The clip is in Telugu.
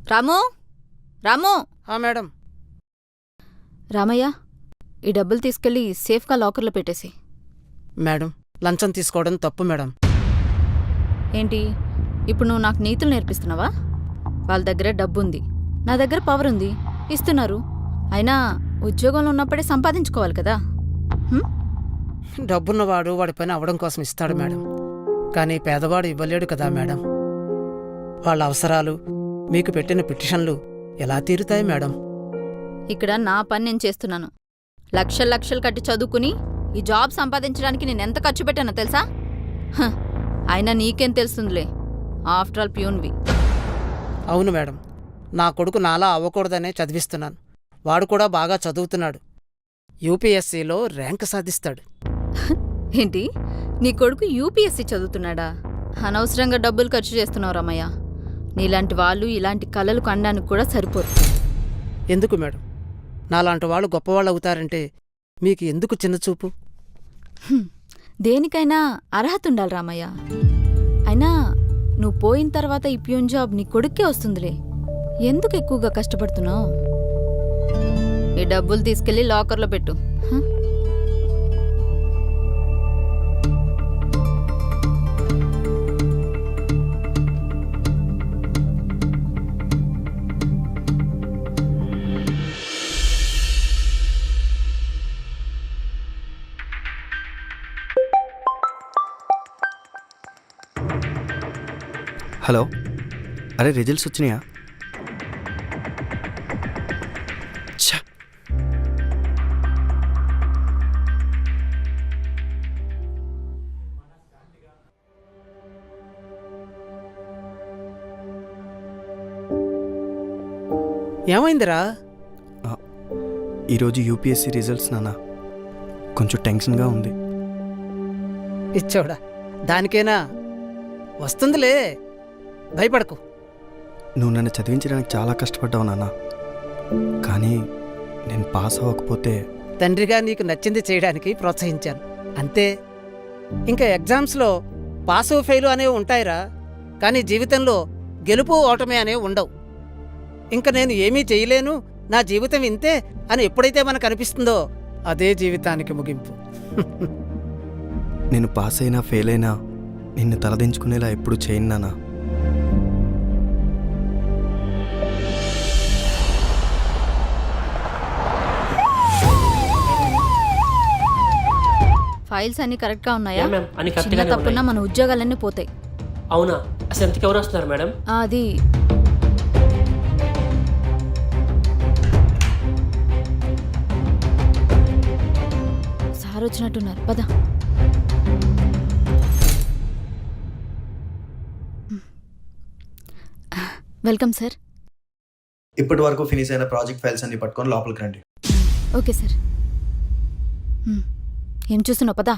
రాము రాము మేడం. రామయ్య, ఈ డబ్బులు తీసుకెళ్లి సేఫ్గా లాకర్లో పెట్టేసి. మేడం, లంచం తీసుకోవడం తప్పు మేడం. ఏంటి, ఇప్పుడు నువ్వు నాకు నీతులు నేర్పిస్తున్నావా? వాళ్ళ దగ్గర డబ్బుంది, నా దగ్గర పవర్ ఉంది, ఇస్తున్నారు. అయినా ఉద్యోగంలో ఉన్నప్పుడే సంపాదించుకోవాలి కదా. డబ్బున్నవాడు వాడి పని అవడం కోసం ఇస్తాడు మేడం, కానీ పేదవాడు ఇవ్వలేడు కదా మేడం. వాళ్ళ అవసరాలు, మీకు పెట్టిన పిటిషన్లు ఎలా తీరుతాయి మేడం? ఇక్కడ నా పని నేను చేస్తున్నాను. లక్షలు లక్షలు కట్టి చదువుకుని ఈ జాబ్ సంపాదించడానికి నేనెంత ఖర్చు పెట్టానో తెలుసా? అయినా నీకేం తెలుస్తుందిలే, ఆఫ్టర్ ఆల్ ప్యూన్వి. అవును మేడం, నా కొడుకు నాలా అవ్వకూడదనే చదివిస్తున్నాను. వాడు కూడా బాగా చదువుతున్నాడు, యూపీఎస్సీలో ర్యాంక్ సాధిస్తాడు. ఏంటి, నీ కొడుకు యూపీఎస్సీ చదువుతున్నాడా? అనవసరంగా డబ్బులు ఖర్చు చేస్తున్నావు రమయ్య. నీలాంటి వాళ్ళు ఇలాంటి కలలు కనడానికి కూడా సరిపోరు. ఎందుకు మేడం, నాలాంటి వాళ్ళు గొప్పవాళ్ళు అవుతారంటే మీకు ఎందుకు చిన్నచూపు? దేనికైనా అర్హత ఉండాలి రామయ్య. అయినా నువ్వు పోయిన తర్వాత ఈ ప్యూన్ జాబ్ నీ కొడుక్కే వస్తుందిలే. ఎందుకు ఎక్కువగా కష్టపడుతున్నావు? ఈ డబ్బులు తీసుకెళ్లి లాకర్లో పెట్టు. హలో, అరే రిజల్ట్స్ వచ్చినాయా? ఏమైందిరా? ఈరోజు యూపీఎస్సీ రిజల్ట్స్ నాన్న, కొంచెం టెన్షన్గా ఉంది. ఇచ్చోడా, దానికేనా? వస్తుందిలే, భయపడకు. నువ్వు నన్ను చదివించడానికి చాలా కష్టపడ్డావు నాన్న, కానీ నేను పాస్ అవ్వకపోతే... తండ్రిగా నీకు నచ్చింది చేయడానికి ప్రోత్సహించాను, అంతే. ఇంకా ఎగ్జామ్స్లో పాసు ఫెయిలు అనేవి ఉంటాయిరా, కానీ జీవితంలో గెలుపు ఓటమి అనేవి ఉండవు. ఇంక నేను ఏమీ చేయలేను, నా జీవితం ఇంతే అని ఎప్పుడైతే మనకు అనిపిస్తుందో అదే జీవితానికి ముగింపు. నేను పాస్ అయినా ఫెయిల్ అయినా నిన్ను తలదించుకునేలా ఎప్పుడు చేయను నాన్న. ఫైల్స్ అన్ని కరెక్ట్గా ఉన్నాయా? యా మ్యామ్, అన్ని చిన్న కరెక్ట్గానే తప్పున్నా ఉన్నాయి. మన ఉద్యోగాలన్నీ పోతాయి. అవునా? అసలు ఎంతకి ఎవరు వస్తున్నారు మేడం? అది సార్ వచ్చినట్టున్నారు, పద. Welcome sir. ఇప్పటి వరకు ఫినిష్ అయిన ప్రాజెక్ట్ ఫైల్స్ అన్ని పట్టుకొని లోపలికి రండి. Okay sir. ఏం చూస్తున్నావు, పదా.